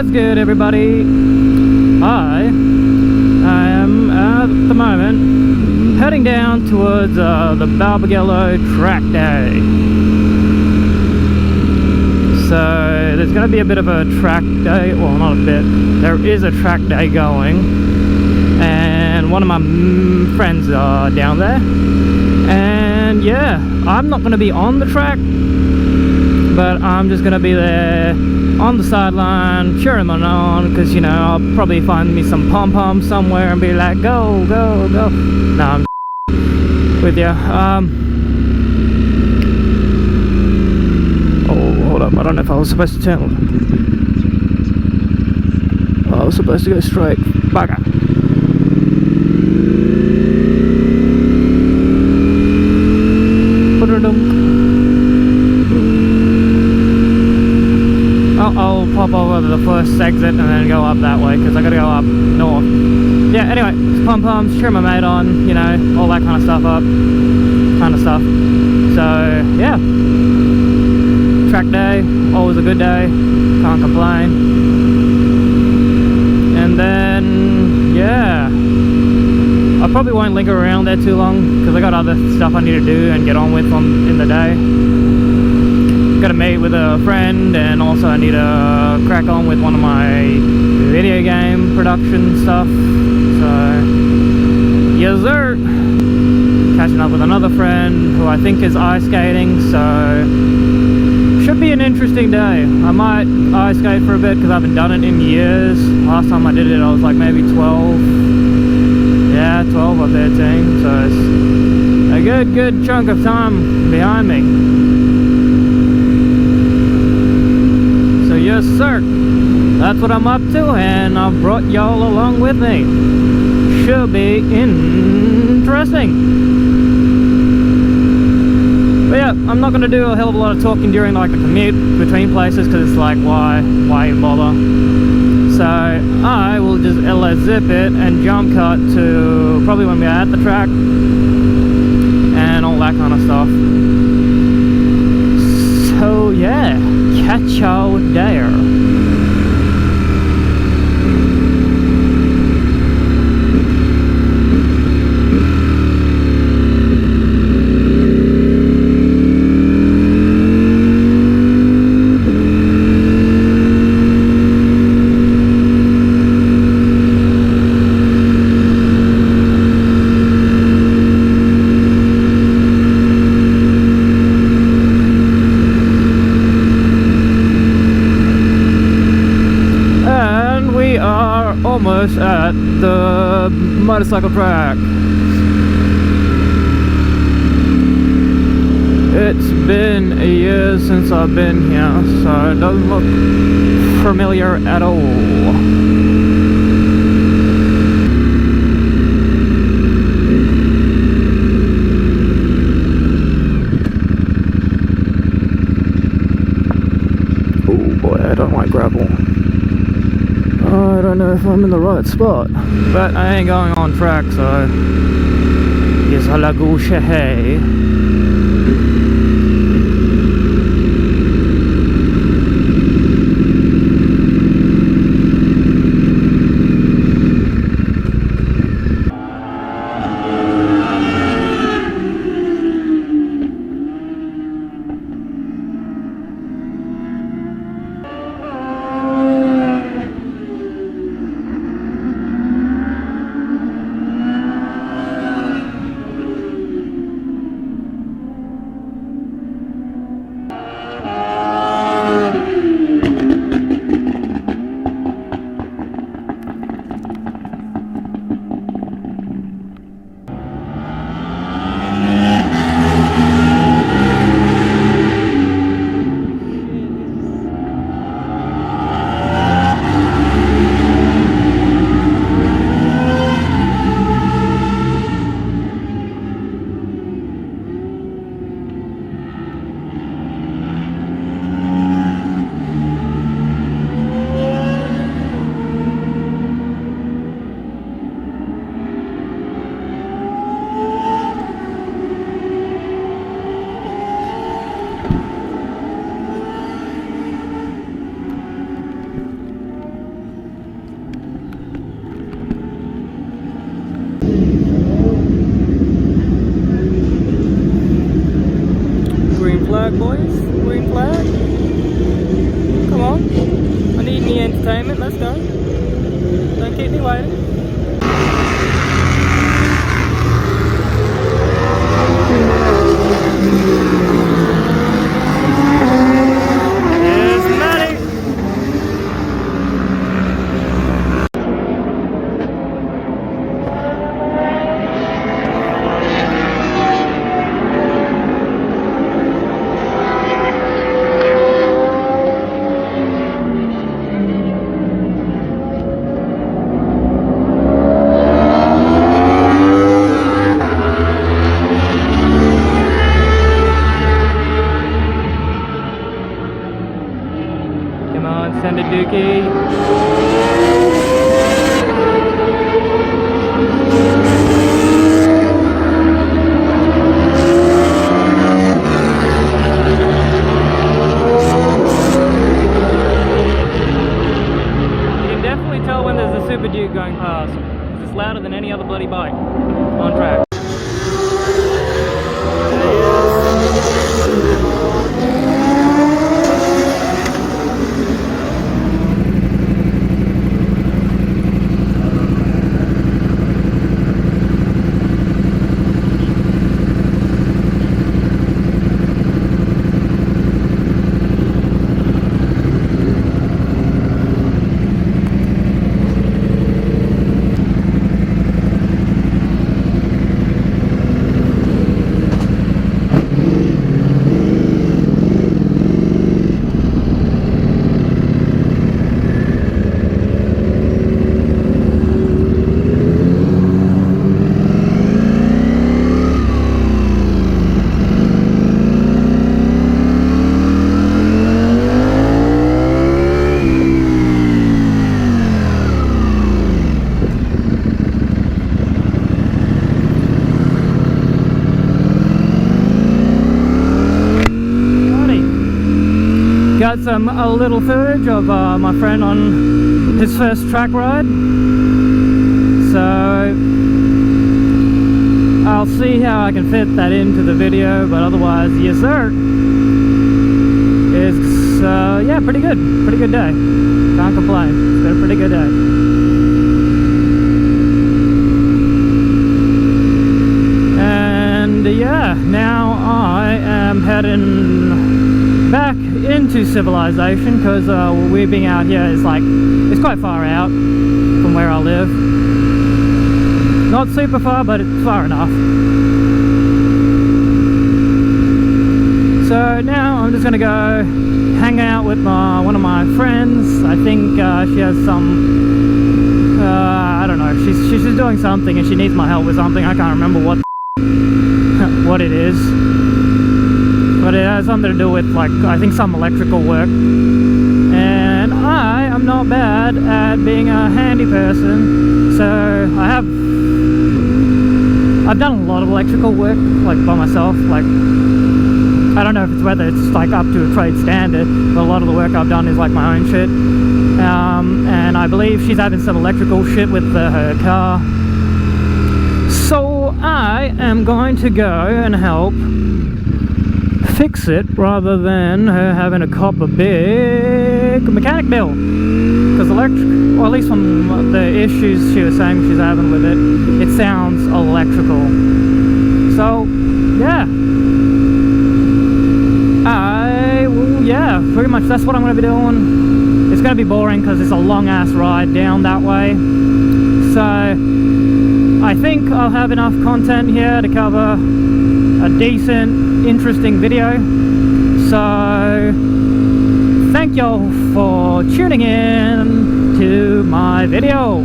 What's good, everybody? I am at the moment heading down towards the Barbagallo track day. So there's going to be a bit of a track day, well, not a bit, there is a track day going, and one of my friends are down there, and yeah, I'm not going to be on the track, but I'm just going to be there on the sideline cheering them on, because, you know, I'll probably find me some pom-pom somewhere and be like, go, go, go. No, I'm with you. Oh, hold up, I don't know if I was supposed to turn. I was supposed to go straight. Bugger. I'll pop over to the first exit and then go up that way, because I gotta go up north. Yeah, anyway, pom-poms, cheer my mate on, you know, all that kind of stuff up. So, yeah. Track day, always a good day, can't complain. And then, yeah, I probably won't linger around there too long, because I got other stuff I need to do and get on with in the day. Got to meet with a friend, and also I need to crack on with one of my video game production stuff. So, yes sir. Catching up with another friend who I think is ice skating, so should be an interesting day. I might ice skate for a bit because I haven't done it in years. Last time I did it I was like maybe 12. Yeah, 12 or 13, so it's a good chunk of time behind me. Yes sir, that's what I'm up to, and I've brought y'all along with me. Should be interesting. But yeah, I'm not going to do a hell of a lot of talking during like the commute between places, because it's like, why even bother? So I will just zip it and jump cut to probably when we're at the track and all that kind of stuff. So yeah, catch y'all there. Almost at the motorcycle track. It's been a year since I've been here, so it doesn't look familiar at all. Oh boy, I don't like gravel. I don't know if I'm in the right spot, but I ain't going on track, so yes, I la gauche, hey. entertainment. Let's go. Don't keep me waiting. Send a dookie. You can definitely tell when there's a Super Duke going past, because it's louder than any other bloody bike on track. Got a little footage of my friend on his first track ride, so I'll see how I can fit that into the video, but otherwise, yes sir, it's yeah, pretty good day, can't complain, it's been a pretty good day. And yeah, now I am heading back into civilization, because we being out here is like, it's quite far out from where I live. Not super far, but it's far enough. So now I'm just gonna go hang out with one of my friends. I think she has some I don't know, she's doing something and she needs my help with something. I can't remember what what it is, but it has something to do with, like, I think some electrical work. And I am not bad at being a handy person, so I've done a lot of electrical work, like, by myself. Like, I don't know if it's whether it's like up to a trade standard, but a lot of the work I've done is like my own shit. And I believe she's having some electrical shit with her car, so I am going to go and help fix it rather than her having to cop a big mechanic bill, because electric, or at least from the issues she was saying she's having with it, it sounds electrical. So yeah, yeah, pretty much that's what I'm going to be doing. It's going to be boring because it's a long ass ride down that way, so I think I'll have enough content here to cover a decent, interesting video. So thank y'all for tuning in to my video.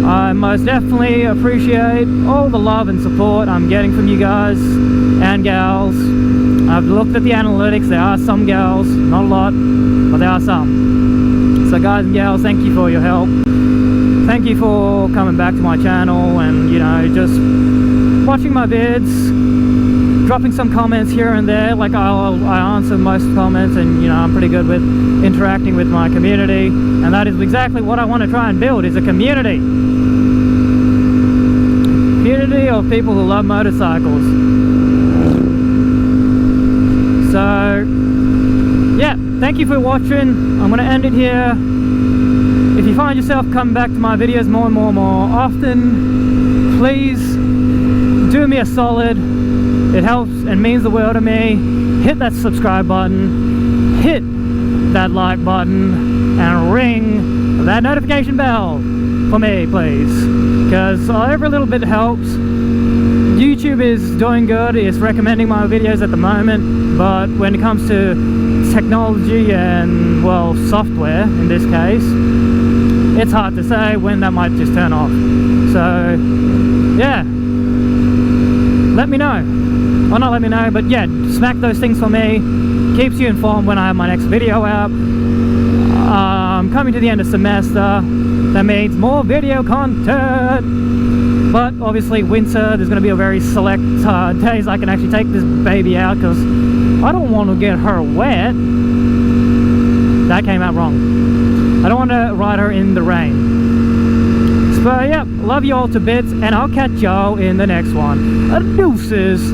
I most definitely appreciate all the love and support I'm getting from you guys and gals. I've looked at the analytics, there are some gals, not a lot, but there are some. So guys and gals, thank you for your help. Thank you for coming back to my channel and, you know, just watching my vids, dropping some comments here and there. Like, I answer most comments, and, you know, I'm pretty good with interacting with my community, and that is exactly what I want to try and build, is a community of people who love motorcycles. So yeah, thank you for watching. I'm gonna end it here. If you find yourself coming back to my videos more and more often, please do me a solid. It helps and means the world to me. Hit that subscribe button, hit that like button, and ring that notification bell for me, please, because every little bit helps. YouTube is doing good, it's recommending my videos at the moment, but when it comes to technology and, well, software in this case, it's hard to say when that might just turn off. So yeah, let me know. Well, not let me know, but yeah, smack those things for me. Keeps you informed when I have my next video out. I'm coming to the end of semester. That means more video content. But obviously winter, there's going to be a very select days I can actually take this baby out, because I don't want to get her wet. That came out wrong. I don't want to ride her in the rain. So yeah, love you all to bits, and I'll catch y'all in the next one. Deuces.